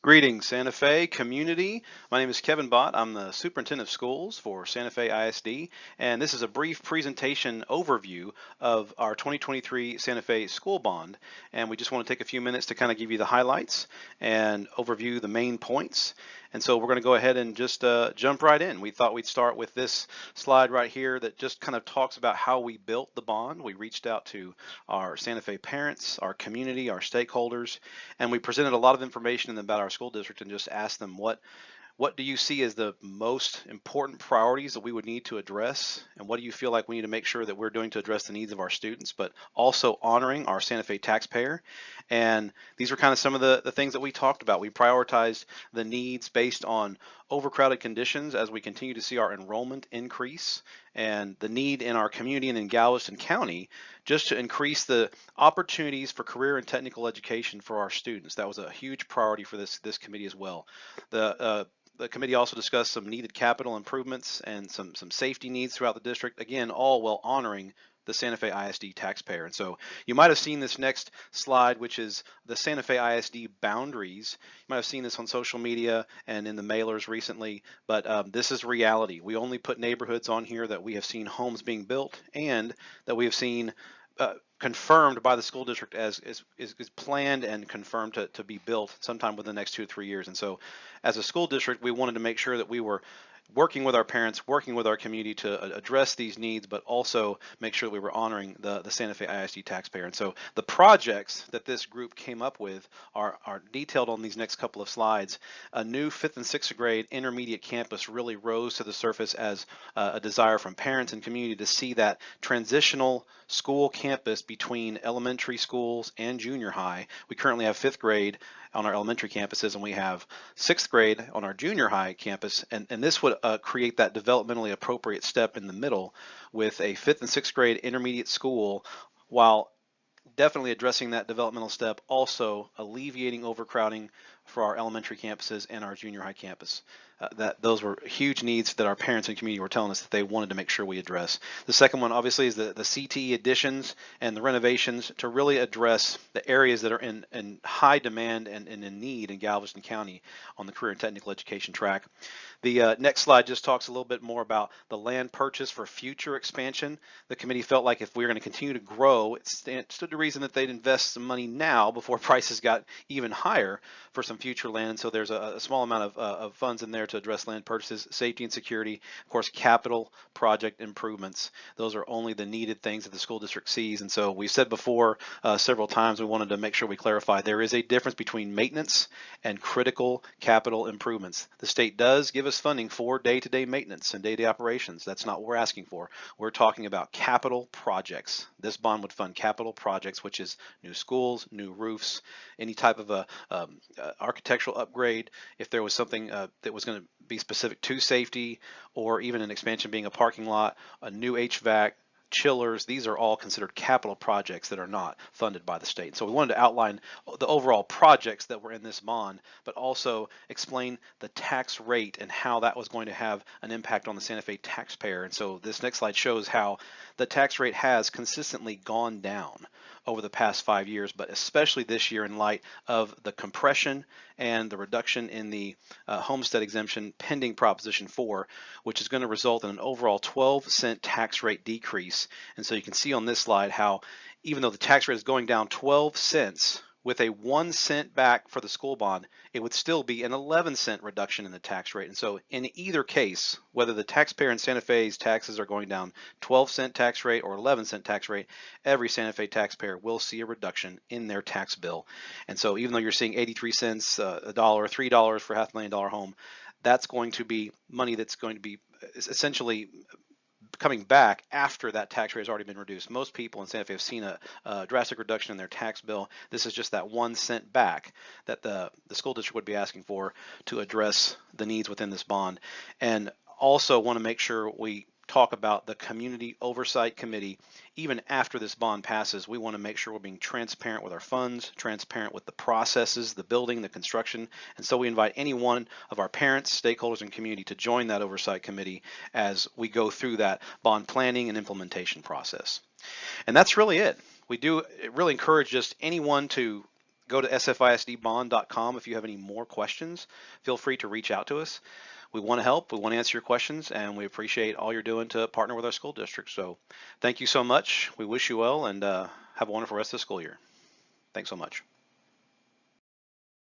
Greetings, Santa Fe community. My name is Kevin Bott. I'm the Superintendent of Schools for Santa Fe ISD, and this is a brief presentation overview of our 2023 Santa Fe School Bond. And we just want to take a few minutes to kind of give you the highlights and overview the main points. And so we're going to go ahead and just jump right in. We thought we'd start with this slide right here that just kind of talks about how we built the bond. We reached out to our Santa Fe parents, our community, our stakeholders, and we presented a lot of information about our school district and just asked them what do you see as the most important priorities that we would need to address, and what do you feel like we need to make sure that we're doing to address the needs of our students, but also honoring our Santa Fe taxpayer. And these are kind of some of the things that we talked about. We prioritized the needs based on overcrowded conditions as we continue to see our enrollment increase, and the need in our community and in Galveston County just to increase the opportunities for career and technical education for our students. That was a huge priority for this committee as well. The committee also discussed some needed capital improvements and some safety needs throughout the district, again, all while honoring the Santa Fe ISD taxpayer. And so you might have seen this next slide, which is the Santa Fe ISD boundaries. You might have seen this on social media and in the mailers recently, but this is reality. We only put neighborhoods on here that we have seen homes being built and that we have seen confirmed by the school district as is planned and confirmed to be built sometime within the next 2 to 3 years. And so as a school district, we wanted to make sure that we were working with our parents, working with our community to address these needs, but also make sure that we were honoring the Santa Fe ISD taxpayer. And so the projects that this group came up with are detailed on these next couple of slides. A new 5th and 6th grade intermediate campus really rose to the surface as a desire from parents and community to see that transitional school campus between elementary schools and junior high. We currently have 5th grade on our elementary campuses, and we have 6th grade on our junior high campus, and this would create that developmentally appropriate step in the middle with a 5th and 6th grade intermediate school, while definitely addressing that developmental step, also alleviating overcrowding for our elementary campuses and our junior high campus. Those were huge needs that our parents and community were telling us that they wanted to make sure we address. The second one obviously is the CTE additions and the renovations to really address the areas that are in high demand and in need in Galveston County on the career and technical education track. The next slide just talks a little bit more about the land purchase for future expansion. The committee felt like if we were going to continue to grow, it stood to reason that they'd invest some money now before prices got even higher for some future land. So there's a small amount of funds in there to address land purchases, safety and security, of course, capital project improvements. Those are only the needed things that the school district sees. And so we've said before several times, we wanted to make sure we clarify there is a difference between maintenance and critical capital improvements. The state does give us funding for day-to-day maintenance and day-to-day operations. That's not what we're asking for. We're talking about capital projects. This bond would fund capital projects, which is new schools, new roofs, any type of a architectural upgrade. If there was something that was going to be specific to safety, or even an expansion being a parking lot, a new HVAC, chillers, these are all considered capital projects that are not funded by the state. So we wanted to outline the overall projects that were in this bond, but also explain the tax rate and how that was going to have an impact on the Santa Fe taxpayer. And so this next slide shows how the tax rate has consistently gone down over the past 5 years, but especially this year in light of the compression and the reduction in the homestead exemption pending Proposition 4, which is going to result in an overall 12-cent tax rate decrease. And so you can see on this slide how even though the tax rate is going down 12 cents, with a 1 cent back for the school bond, it would still be an 11-cent reduction in the tax rate. And so in either case, whether the taxpayer in Santa Fe's taxes are going down 12-cent tax rate or 11-cent tax rate, every Santa Fe taxpayer will see a reduction in their tax bill. And so even though you're seeing 83 cents, a dollar, $3 for a $500,000 home, that's going to be money that's going to be essentially coming back after that tax rate has already been reduced. Most people in Santa Fe have seen a drastic reduction in their tax bill. This is just that 1 cent back that the school district would be asking for to address the needs within this bond. And also want to make sure we talk about the Community Oversight Committee. Even after this bond passes, we want to make sure we're being transparent with our funds, transparent with the processes, the building, the construction. And so we invite any one of our parents, stakeholders, and community to join that oversight committee as we go through that bond planning and implementation process. And that's really it. We do really encourage just anyone to Go to sfisdbond.com if you have any more questions. Feel free to reach out to us. We want to help, we want to answer your questions, and we appreciate all you're doing to partner with our school district. So thank you so much. We wish you well, and have a wonderful rest of the school year. Thanks so much.